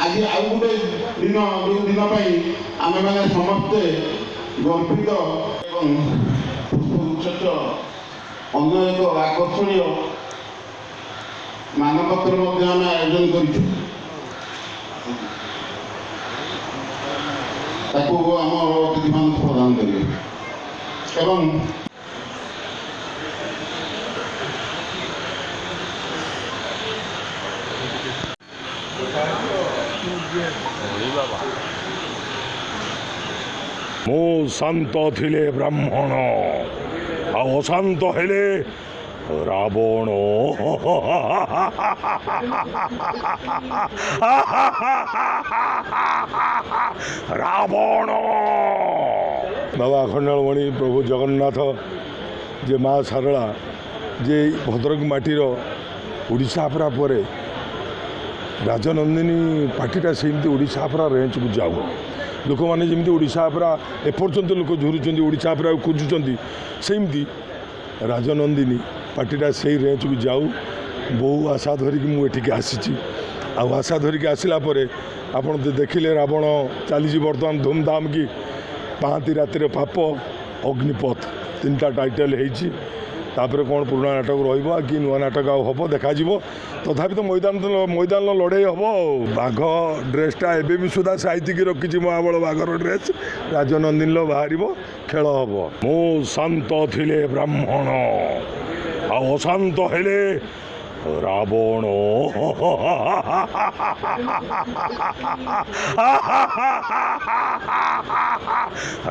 आज आउ गोटे दिन जो दिन आम मैंने समस्ते गर्वित पुष्पगुच्छ अन्य एक आकर्षणीय मानपत्र आम आयोजन करूँ आम अतिथि मान प्रदान करेंगे मु शांत थिले ब्राह्मण अशांत हेले रावण रावण बाबा अखंडमणि प्रभु जगन्नाथ जे माँ सारला जे भद्रक माटीर ओडिशा अपरा परे राजनंदिनी पार्टीटा सेमती ओडिशा अपरा रेंज को जाऊ लोक मैंने जमी ओडिशा अपरा एपर्यंत लोक झुरुंच ओडिशा अपरा खोजुंट सेमती राजनंदिनी पार्टीटा से रेंज को जाऊ बहु आशा धरिकी मुझे आसी आशा धरिकी आसला आप देखिले रावण चली बर्तमान धूमधाम की पाँति रातिर पाप अग्निपथ तीनटा टाइटल होती तापर कौन पुराना नाटक रहा कि नुआ नाटक हम देखा तथापि तो मैदान लड़े हम बाघ ड्रेसटा एवं भी सुधा साइतिक रखी महाबल बाघर ड्रेस राजनंदिनी बाहर खेल हम मु शांत थिले ब्राह्मण अशांत हेले रावण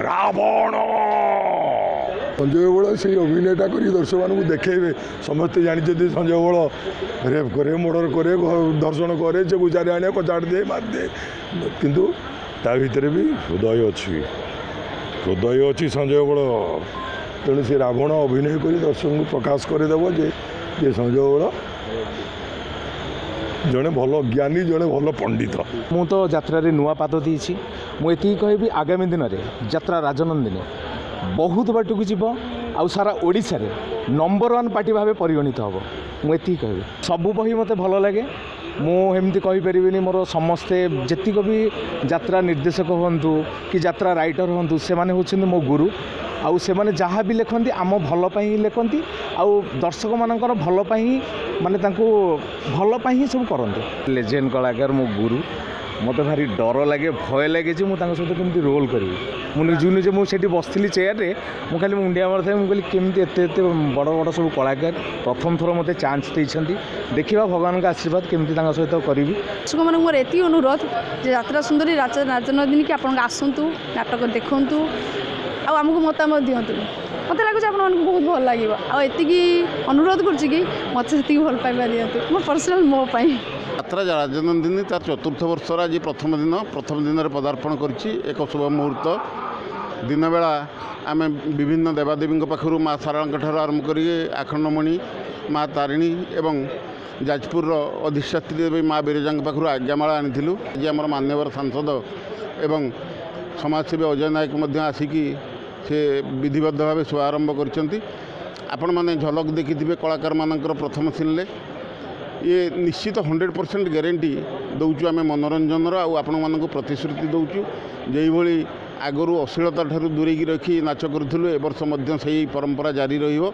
रावण संजय बल से अभिनयटा कर दर्शक मानू देखे समस्ते जानते संजय बल रेप करे मर्डर करे दर्शन करे से गुजारे आने कचाड़ दे मार दे किंतु ता भीतर भी हृदय अच्छी संजय बल तेणु से रावण अभिनय कर दर्शक को प्रकाश करदेव जे संजय बल जड़े भल ज्ञानी जड़े भल पंडित मु तो यात्रा नुआ पाद देती मुझे कहि आगामी दिन में यात्रा राजनंदिनी बहुत बाटक जीव आउ सारा ओडिशा रे नंबर 1 पार्टी भाव परिगणित हम मुझे कहि सबू बही मते भल लगे मुझे कहीपरि मोर समस्ते जेतिक भी यात्रा निर्देशक हूँ कि यात्रा राइटर हूँ से माने होछन्ति मो गुरु आउ से माने जहाँ भी लिखती आम भल ही लिखती आउ दर्शक मानकर भल माने तांको भल ही सब करते लेजेंड कलाकार मो गुरु मत भारी डर लगे भय लगे कि मुझे सहित केमती रोल करी मुझे निजे मुझे बसती चेयर रे मु खाली मुंडिया मार था मुझे केमती एत बड़ बड़ सब कलाकार प्रथम थर मत चान्स देते देखा भगवान का आशीर्वाद केमती सहित करी दर्शक मान मोर एति अनुरोध यात्रा सुंदरी राजनंदिनी की आप आसतु नाटक देखूँ आमको मतामत दिंतु मत लगुच आप बहुत भल लगे आती अनुरोध करुँच मत से भल पाइबा दिंतु मो पर्सनाल मोपाई यात्रा राजनंदिनी तार चतुर्थ वर्ष आज प्रथम दिन में पदार्पण करी एक शुभ मुहूर्त दिन बेला आम विभिन्न देवादेवी पाखु माँ सारा आरंभ कर आखंडमणि माँ तारिणी एवं जाजपुर अधिष्ठात्री देवी माँ बिरजा पाखु आज्ञामाला आनीलु आज आम मान्यवर सांसद एवं समाजसेवी अजय नायक आसिकी से विधिबद्ध भाव शुभारंभ कर झलक देखि कलाकार मानकर प्रथम सीन ये निश्चित 100% ग्यारंटी दौचु आम मनोरंजन आपण मानक प्रतिश्रुति दौचु जो आगरू अश्लीलता ठारू दूरेकी रखी नाच करूँ ए वर्ष से परंपरा जारी रहिबो।